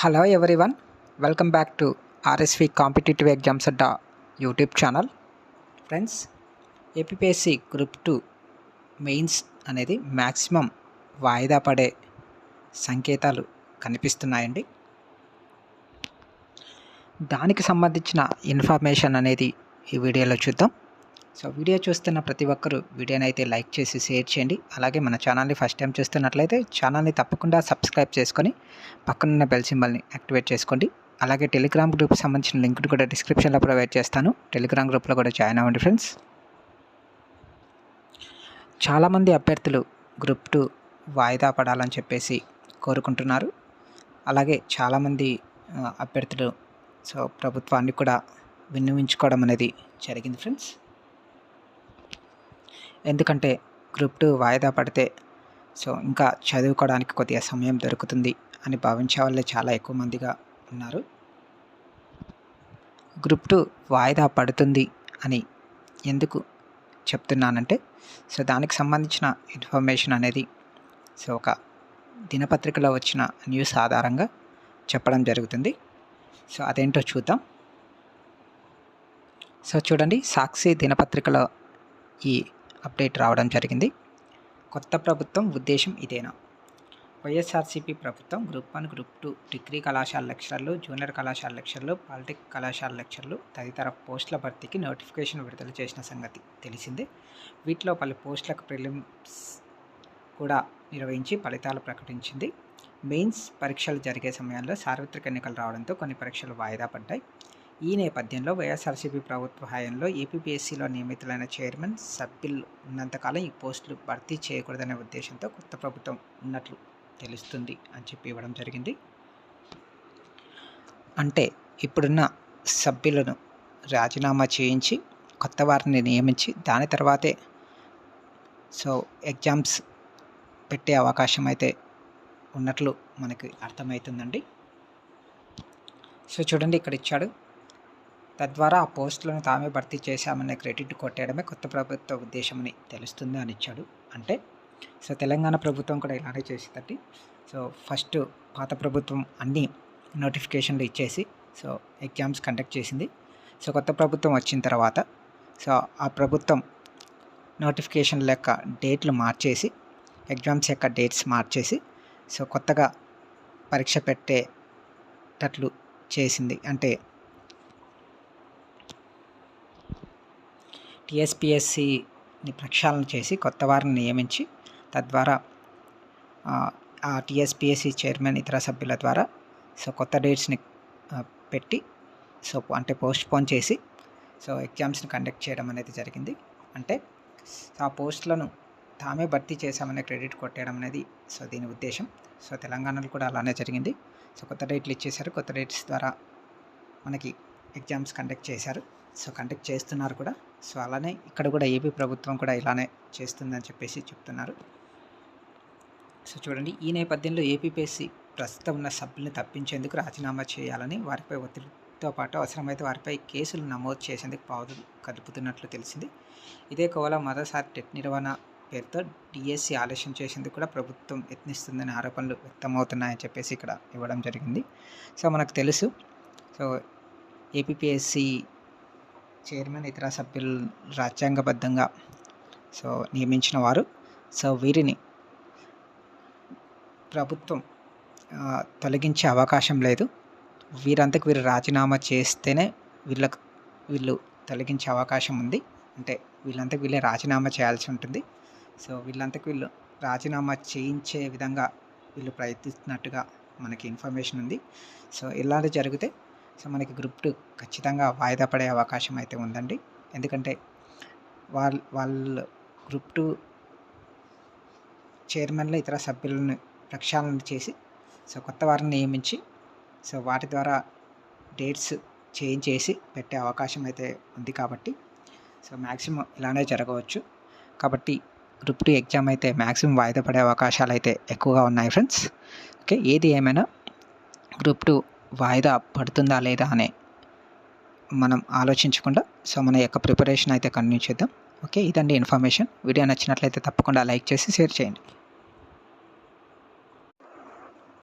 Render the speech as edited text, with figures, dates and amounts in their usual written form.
Hello everyone, welcome back to RSV competitive exams Adda YouTube channel. Friends, APPSC group 2 mains అనేది maximum వాయిదా పడే సంకేతాలు కనిపిస్తున్నాయండి. దానికి సంబంధించిన ఇన్ఫర్మేషన్ అనేది ఈ వీడియోలో చూద్దాం. సో వీడియో చూస్తున్న ప్రతి ఒక్కరూ వీడియోని అయితే లైక్ చేసి షేర్ చేయండి. అలాగే మన ఛానల్ని ఫస్ట్ టైం చూస్తున్నట్లయితే ఛానల్ని తప్పకుండా సబ్స్క్రైబ్ చేసుకొని పక్కనున్న బెల్ సింబల్ని యాక్టివేట్ చేసుకోండి. అలాగే టెలిగ్రామ్ గ్రూప్కి సంబంధించిన లింక్ని కూడా డిస్క్రిప్షన్లో ప్రొవైడ్ చేస్తాను. టెలిగ్రామ్ గ్రూప్లో కూడా జాయిన్ అవ్వండి ఫ్రెండ్స్. చాలామంది అభ్యర్థులు గ్రూప్ 2 వాయిదా పడాలని చెప్పేసి కోరుకుంటున్నారు. అలాగే చాలామంది అభ్యర్థులు ప్రభుత్వాన్ని కూడా విన్నవించుకోవడం అనేది జరిగింది ఫ్రెండ్స్. ఎందుకంటే గ్రూప్ 2 వాయిదా పడితే ఇంకా చదువుకోవడానికి కొద్దిగా సమయం దొరుకుతుంది అని భావించే వాళ్ళే చాలా ఎక్కువ మందిగా ఉన్నారు. గ్రూప్ 2 వాయిదా పడుతుంది అని ఎందుకు చెప్తున్నానంటే దానికి సంబంధించిన ఇన్ఫర్మేషన్ అనేది ఒక దినపత్రికలో వచ్చిన న్యూస్ ఆధారంగా చెప్పడం జరుగుతుంది. అదేంటో చూద్దాం. చూడండి, సాక్షి దినపత్రికలో ఈ అప్డేట్ రావడం జరిగింది. కొత్త ప్రభుత్వం ఉద్దేశం ఇదేనా? వైఎస్ఆర్సీపీ ప్రభుత్వం గ్రూప్ 1, గ్రూప్ 2 డిగ్రీ కళాశాల లెక్చరర్లు, జూనియర్ కళాశాల లెక్చరర్లు, పాలిటెక్ కళాశాల లెక్చరర్లు తదితర పోస్టుల భర్తీకి నోటిఫికేషన్ విడుదల చేసిన సంగతి తెలిసిందే. వీటిలో పలు పోస్టులకు ప్రిలిమ్స్ కూడా నిర్వహించి ఫలితాలు ప్రకటించింది. మెయిన్స్ పరీక్షలు జరిగే సమయంలో సార్వత్రిక ఎన్నికలు రావడంతో కొన్ని పరీక్షలు వాయిదా పడ్డాయి. ఈ నేపథ్యంలో వైఎస్ఆర్సీపీ ప్రభుత్వ హయాంలో ఏపీపీఎస్సీలో నియమితులైన చైర్మన్, సభ్యులు ఉన్నంతకాలం ఈ పోస్టులు భర్తీ చేయకూడదనే ఉద్దేశంతో కొత్త ప్రభుత్వం ఉన్నట్లు తెలుస్తుంది అని చెప్పి ఇవ్వడం జరిగింది. అంటే ఇప్పుడున్న సభ్యులను రాజీనామా చేయించి కొత్త వారిని నియమించి దాని తర్వాతే ఎగ్జామ్స్ పెట్టే అవకాశం అయితే ఉన్నట్లు మనకి అర్థమవుతుందండి. చూడండి, ఇక్కడ ఇచ్చాడు. తద్వారా ఆ పోస్టులను తామే భర్తీ చేశామనే క్రెడిట్ కొట్టేయడమే కొత్త ప్రభుత్వ ఉద్దేశమని తెలుస్తుంది అని ఇచ్చాడు. అంటే తెలంగాణ ప్రభుత్వం కూడా ఇలానే చేసేదండి. ఫస్ట్ పాత ప్రభుత్వం అన్ని నోటిఫికేషన్లు ఇచ్చేసి ఎగ్జామ్స్ కండక్ట్ చేసింది. కొత్త ప్రభుత్వం వచ్చిన తర్వాత ఆ ప్రభుత్వం నోటిఫికేషన్ లెక్క డేట్లు మార్చేసి, ఎగ్జామ్స్ యొక్క డేట్స్ మార్చేసి కొత్తగా పరీక్ష పెట్టేటట్లు చేసింది. అంటే టీఎస్పీఎస్సీని ప్రక్షాళన చేసి కొత్త వారిని నియమించి తద్వారా ఆ టీఎస్పీఎస్సీ చైర్మన్ ఇతర సభ్యుల ద్వారా కొత్త డేట్స్ని పెట్టి అంటే పోస్ట్పోన్ చేసి ఎగ్జామ్స్ని కండక్ట్ చేయడం అనేది జరిగింది. అంటే ఆ పోస్టులను తామే భర్తీ చేశామనే క్రెడిట్ కొట్టేయడం అనేది దీని ఉద్దేశం. తెలంగాణలో కూడా అలానే జరిగింది. కొత్త డేట్లు ఇచ్చేశారు. కొత్త డేట్స్ ద్వారా మనకి ఎగ్జామ్స్ కండక్ట్ చేశారు. కండక్ట్ చేస్తున్నారు కూడా. అలానే ఇక్కడ కూడా ఏపీ ప్రభుత్వం కూడా ఇలానే చేస్తుందని చెప్పేసి చెప్తున్నారు. చూడండి, ఈ నేపథ్యంలో ఏపీపీఎస్సీ ప్రస్తుతం ఉన్న సభ్యులను తప్పించేందుకు రాజీనామా చేయాలని, వారిపై ఒత్తిడితో పాటు అవసరమైతే వారిపై కేసులు నమోదు చేసేందుకు పావులు కదుపుతున్నట్లు తెలిసింది. ఇదే కోవలో మరోసారి టెట్ నిర్వహణ పేరుతో డిఎస్సి ఆలస్యం చేసేందుకు కూడా ప్రభుత్వం యత్నిస్తుందనే ఆరోపణలు వ్యక్తమవుతున్నాయని చెప్పేసి ఇక్కడ ఇవ్వడం జరిగింది. మనకు తెలుసు ఏపీపీఎస్సీ చైర్మన్ ఇతర సభ్యులు రాజ్యాంగబద్ధంగా నియమించిన వారు. వీరిని ప్రభుత్వం తొలగించే అవకాశం లేదు. వీరంతకు వీరు రాజీనామా చేస్తేనే వీళ్ళు తొలగించే అవకాశం ఉంది. అంటే వీళ్ళంతకు వీళ్ళే రాజీనామా చేయాల్సి ఉంటుంది. వీళ్ళంతకు వీళ్ళు రాజీనామా చేయించే విధంగా వీళ్ళు ప్రయత్నిస్తున్నట్టుగా మనకి ఇన్ఫర్మేషన్ ఉంది. ఇలాంటి జరిగితే మనకి గ్రూప్ 2 ఖచ్చితంగా వాయిదా పడే అవకాశం అయితే ఉందండి. ఎందుకంటే వాళ్ళు గ్రూప్ 2 చైర్మన్లు ఇతర సభ్యులను ప్రక్షాళన చేసి కొత్త వారిని నియమించి వాటి ద్వారా డేట్స్ చేంజ్ చేసి పెట్టే అవకాశం అయితే ఉంది. కాబట్టి మ్యాక్సిమం ఇలానే జరగవచ్చు. కాబట్టి గ్రూప్ 2 ఎగ్జామ్ అయితే మ్యాక్సిమం వాయిదా పడే అవకాశాలు అయితే ఎక్కువగా ఉన్నాయి ఫ్రెండ్స్. ఓకే, ఏది ఏమైనా గ్రూప్ 2 వాయిదా పడుతుందా లేదా అనే మనం ఆలోచించకుండా మన యొక్క ప్రిపరేషన్ అయితే కంటిన్యూ చేద్దాం. ఓకే, ఇదండి ఇన్ఫర్మేషన్. వీడియో నచ్చినట్లయితే తప్పకుండా లైక్ చేసి షేర్ చేయండి.